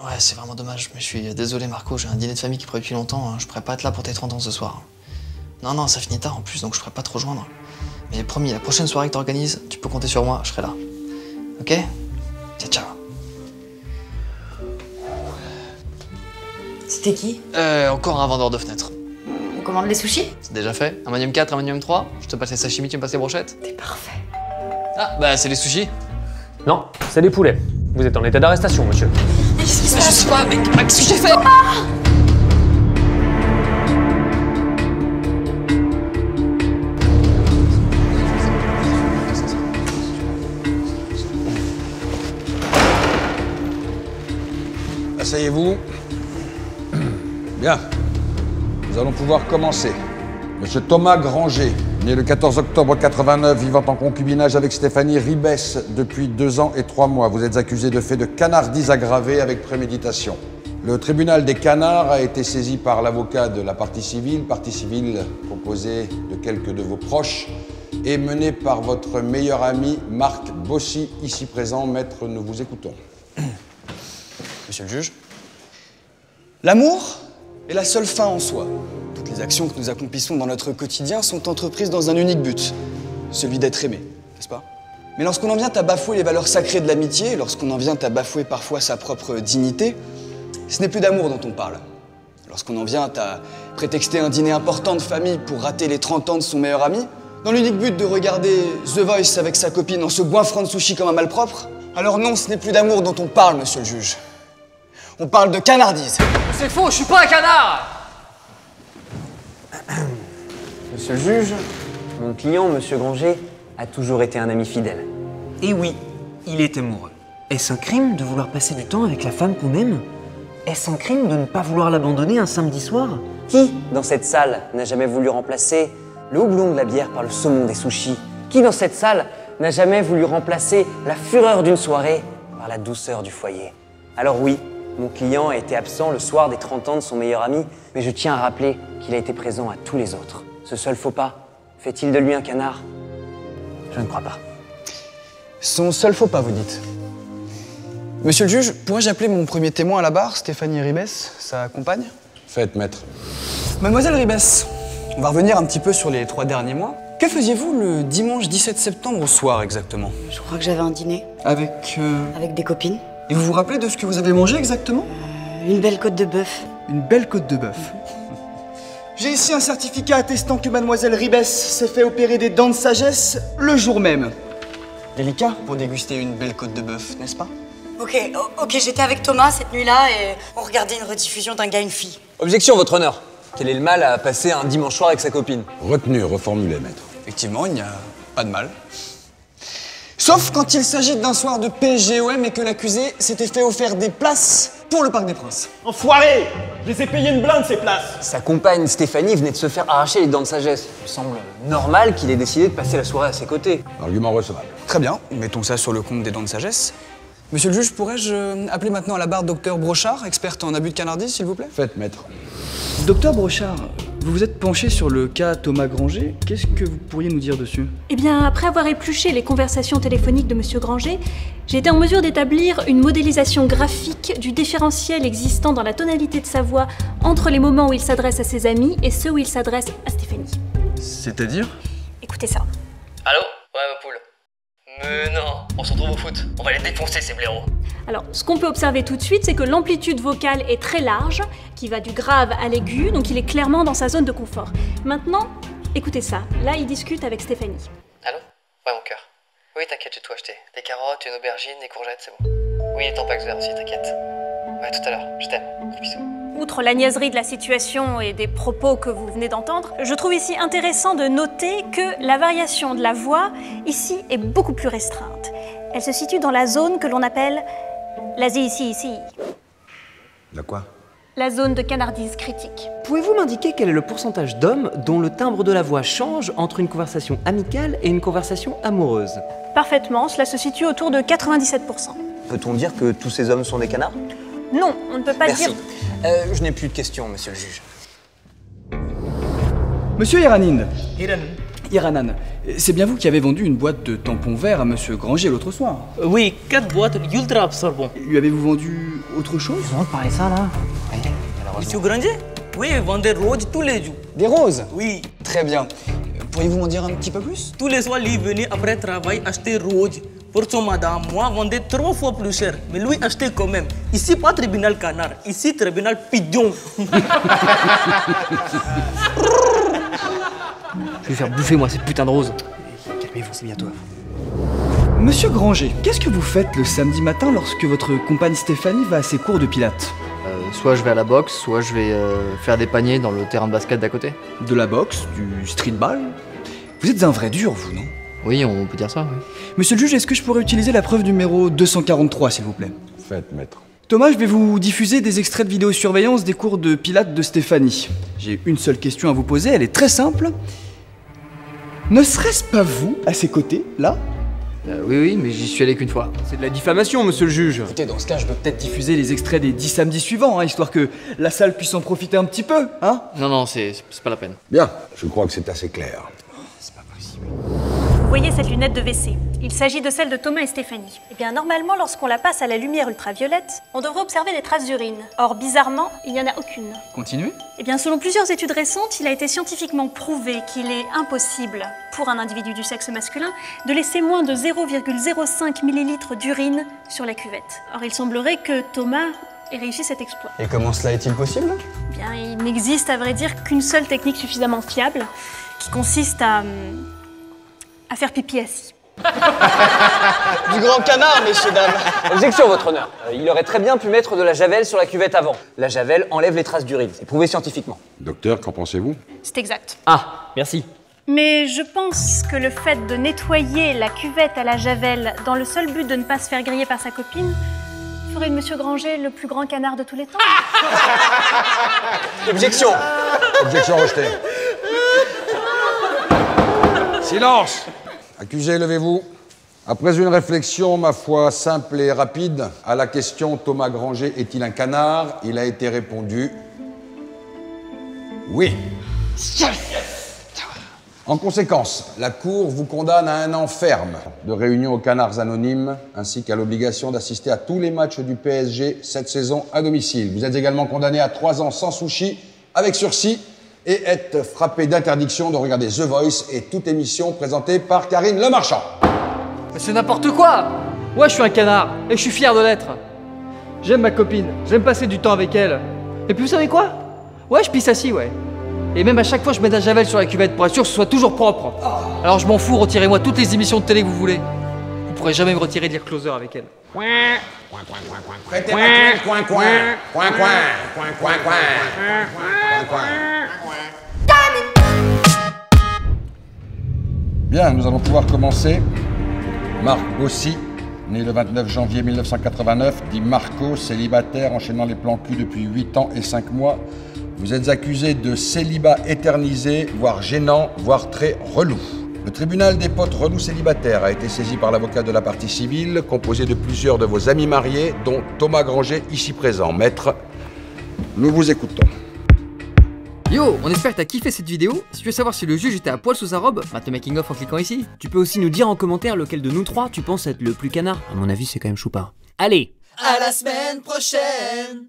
Ouais, c'est vraiment dommage, mais je suis désolé Marco, j'ai un dîner de famille qui prévoit depuis longtemps, hein. Je pourrais pas être là pour tes 30 ans ce soir. Non, ça finit tard en plus, donc je pourrais pas te rejoindre. Mais promis, la prochaine soirée que t'organises, tu peux compter sur moi, je serai là. Ok? Ciao. C'était qui? Encore un vendeur de fenêtres. On commande les sushis? C'est déjà fait. Un manium 4, un manium 3. Je te passe les sashimi, tu me passes les brochettes. T'es parfait. Ah, bah c'est les sushis. Non, c'est des poulets. Vous êtes en état d'arrestation, monsieur. Mais qu'est-ce qui se Je passe? sais pas, mec, qu'est-ce que j'ai fait? Asseyez-vous. Bien. Nous allons pouvoir commencer. Monsieur Thomas Granger, né le 14 octobre 89, vivant en concubinage avec Stéphanie Ribes depuis 2 ans et 3 mois. Vous êtes accusé de fait de canardise aggravée avec préméditation. Le tribunal des canards a été saisi par l'avocat de la partie civile composée de quelques de vos proches et mené par votre meilleur ami Marc Bossy, ici présent. Maître, nous vous écoutons. Monsieur le juge, l'amour est la seule fin en soi. Toutes les actions que nous accomplissons dans notre quotidien sont entreprises dans un unique but, celui d'être aimé, n'est-ce pas? Mais lorsqu'on en vient à bafouer les valeurs sacrées de l'amitié, lorsqu'on en vient à bafouer parfois sa propre dignité, ce n'est plus d'amour dont on parle. Lorsqu'on en vient à prétexter un dîner important de famille pour rater les 30 ans de son meilleur ami, dans l'unique but de regarder The Voice avec sa copine en se goinfrant de sushi comme un malpropre, alors non, ce n'est plus d'amour dont on parle, monsieur le juge. On parle de canardise. C'est faux, je suis pas un canard! Monsieur le juge, mon client, monsieur Granger, a toujours été un ami fidèle. Et oui, il est amoureux. Est-ce un crime de vouloir passer du temps avec la femme qu'on aime? Est-ce un crime de ne pas vouloir l'abandonner un samedi soir? Qui, dans cette salle, n'a jamais voulu remplacer le houblon de la bière par le saumon des sushis? Qui, dans cette salle, n'a jamais voulu remplacer la fureur d'une soirée par la douceur du foyer? Alors oui, mon client a été absent le soir des 30 ans de son meilleur ami, mais je tiens à rappeler qu'il a été présent à tous les autres. Ce seul faux pas, fait-il de lui un canard? Je ne crois pas. Son seul faux pas, vous dites. Monsieur le juge, pourrais-je appeler mon premier témoin à la barre, Stéphanie Ribes, sa compagne? Faites, maître. Mademoiselle Ribes, on va revenir un petit peu sur les 3 derniers mois. Que faisiez-vous le dimanche 17 septembre au soir exactement? Je crois que j'avais un dîner. Avec Avec des copines. Et vous vous rappelez de ce que vous avez mangé exactement? Une belle côte de bœuf. Une belle côte de bœuf. J'ai ici un certificat attestant que mademoiselle Ribes s'est fait opérer des dents de sagesse le jour même. Délicat pour déguster une belle côte de bœuf, n'est-ce pas? Ok, j'étais avec Thomas cette nuit-là et on regardait une rediffusion d'un gars et une fille. Objection, votre honneur. Quel est le mal à passer un dimanche soir avec sa copine? Retenu, reformulé, maître. Effectivement, il n'y a pas de mal. Sauf quand il s'agit d'un soir de PSGOM et que l'accusé s'était fait offrir des places pour le Parc des Princes. Enfoiré! Je les ai payés une blinde, ces places! Sa compagne Stéphanie venait de se faire arracher les dents de sagesse. Il me semble normal qu'il ait décidé de passer la soirée à ses côtés. Argument recevable. Très bien, mettons ça sur le compte des dents de sagesse. Monsieur le juge, pourrais-je appeler maintenant à la barre Docteur Brochard, experte en abus de canardise, s'il vous plaît? Faites, maître. Docteur Brochard, vous vous êtes penché sur le cas Thomas Granger. Qu'est-ce que vous pourriez nous dire dessus? Eh bien, après avoir épluché les conversations téléphoniques de Monsieur Granger, j'ai été en mesure d'établir une modélisation graphique du différentiel existant dans la tonalité de sa voix entre les moments où il s'adresse à ses amis et ceux où il s'adresse à Stéphanie. C'est-à-dire? Écoutez ça. Allô? Ouais, ma poule. Mais non, on se retrouve au foot. On va les défoncer, ces blaireaux. Alors, ce qu'on peut observer tout de suite, c'est que l'amplitude vocale est très large, qui va du grave à l'aigu, donc il est clairement dans sa zone de confort. Maintenant, écoutez ça. Là, il discute avec Stéphanie. Allô? Ouais, mon cœur. Oui, t'inquiète, j'ai tout acheté. Des carottes, une aubergine, des courgettes, c'est bon. Oui, et tampax vert aussi, t'inquiète. Ouais, tout à l'heure, je t'aime. Bisous. Outre la niaiserie de la situation et des propos que vous venez d'entendre, je trouve ici intéressant de noter que la variation de la voix, ici, est beaucoup plus restreinte. Elle se situe dans la zone que l'on appelle la ici. La quoi? La zone de canardise critique. Pouvez-vous m'indiquer quel est le pourcentage d'hommes dont le timbre de la voix change entre une conversation amicale et une conversation amoureuse? Parfaitement, cela se situe autour de 97%. Peut-on dire que tous ces hommes sont des canards? Non, on ne peut pas Merci. dire... Je n'ai plus de questions, monsieur le juge. Monsieur Iraninde, Iranan, c'est bien vous qui avez vendu une boîte de tampons verts à Monsieur Granger l'autre soir. Oui, 4 boîtes ultra absorbants. Lui avez-vous vendu autre chose? Ils ont parlé ça là. Monsieur Granger? Oui, il vend des roses tous les jours. Des roses? Oui. Très bien. Pourriez-vous m'en dire un petit peu plus? Tous les soirs, lui venait après travail acheter roses pour son madame. Moi, vendais 3 fois plus cher. Mais lui achetait quand même. Ici, pas tribunal canard. Ici, tribunal pigeon. Je vais faire bouffer moi cette putain de rose. Calmez-vous, c'est bientôt. Monsieur Granger, qu'est-ce que vous faites le samedi matin lorsque votre compagne Stéphanie va à ses cours de pilates? Soit je vais à la boxe, soit je vais faire des paniers dans le terrain de basket d'à côté. De la boxe? Du streetball? Vous êtes un vrai dur, vous, non? Oui, on peut dire ça, oui. Monsieur le juge, est-ce que je pourrais utiliser la preuve numéro 243, s'il vous plaît? Faites, maître. Thomas, je vais vous diffuser des extraits de vidéosurveillance des cours de pilates de Stéphanie. J'ai une seule question à vous poser, elle est très simple. Ne serait-ce pas vous, à ses côtés, là? Oui, mais j'y suis allé qu'une fois. C'est de la diffamation, monsieur le juge. Écoutez, dans ce cas, je peux peut-être diffuser les extraits des 10 samedis suivants, hein, histoire que la salle puisse en profiter un petit peu, hein? Non, c'est pas la peine. Bien, je crois que c'est assez clair. Vous voyez cette lunette de WC? Il s'agit de celle de Thomas et Stéphanie. Eh bien, normalement, lorsqu'on la passe à la lumière ultraviolette, on devrait observer des traces d'urine. Or, bizarrement, il n'y en a aucune. Continuez. Eh bien, selon plusieurs études récentes, il a été scientifiquement prouvé qu'il est impossible pour un individu du sexe masculin de laisser moins de 0,05 ml d'urine sur la cuvette. Or, il semblerait que Thomas ait réussi cet exploit. Et comment cela est-il possible? Eh bien, il n'existe à vrai dire qu'une seule technique suffisamment fiable, qui consiste à faire pipi assis. Du grand canard, messieurs, dames. Objection, votre honneur. Il aurait très bien pu mettre de la javel sur la cuvette avant. La javel enlève les traces d'urine, c'est prouvé scientifiquement. Docteur, qu'en pensez-vous? C'est exact. Ah, merci. Mais je pense que le fait de nettoyer la cuvette à la javel dans le seul but de ne pas se faire griller par sa copine ferait de Monsieur Granger le plus grand canard de tous les temps. Objection. Objection rejetée. Silence! Accusé, levez-vous. Après une réflexion, ma foi, simple et rapide, à la question « Thomas Granger est-il un canard ?», il a été répondu « Oui ». En conséquence, la Cour vous condamne à 1 an ferme de réunion aux Canards Anonymes, ainsi qu'à l'obligation d'assister à tous les matchs du PSG cette saison à domicile. Vous êtes également condamné à 3 ans sans sushi, avec sursis, et être frappé d'interdiction de regarder The Voice et toute émission présentée par Karine Le Marchand. Mais c'est n'importe quoi! Ouais, je suis un canard, et je suis fier de l'être. J'aime ma copine, j'aime passer du temps avec elle. Et puis vous savez quoi? Ouais, je pisse assis, ouais. Et même à chaque fois, je mets de la javel sur la cuvette pour être sûr que ce soit toujours propre. Alors je m'en fous, retirez-moi toutes les émissions de télé que vous voulez. Vous pourrez jamais me retirer de lire Closer avec elle. Bien, nous allons pouvoir commencer. Marc Bossy, né le 29 janvier 1989, dit Marco, célibataire, enchaînant les plans cul depuis 8 ans et 5 mois. Vous êtes accusé de célibat éternisé, voire gênant, voire très relou. Le tribunal des potes relous célibataires a été saisi par l'avocat de la partie civile, composé de plusieurs de vos amis mariés, dont Thomas Granger, ici présent. Maître, nous vous écoutons. Yo, on espère que t'as kiffé cette vidéo. Si tu veux savoir si le juge était à poil sous sa robe, mate le making of en cliquant ici. Tu peux aussi nous dire en commentaire lequel de nous 3 tu penses être le plus canard. À mon avis, c'est quand même Choupa. Allez! À la semaine prochaine!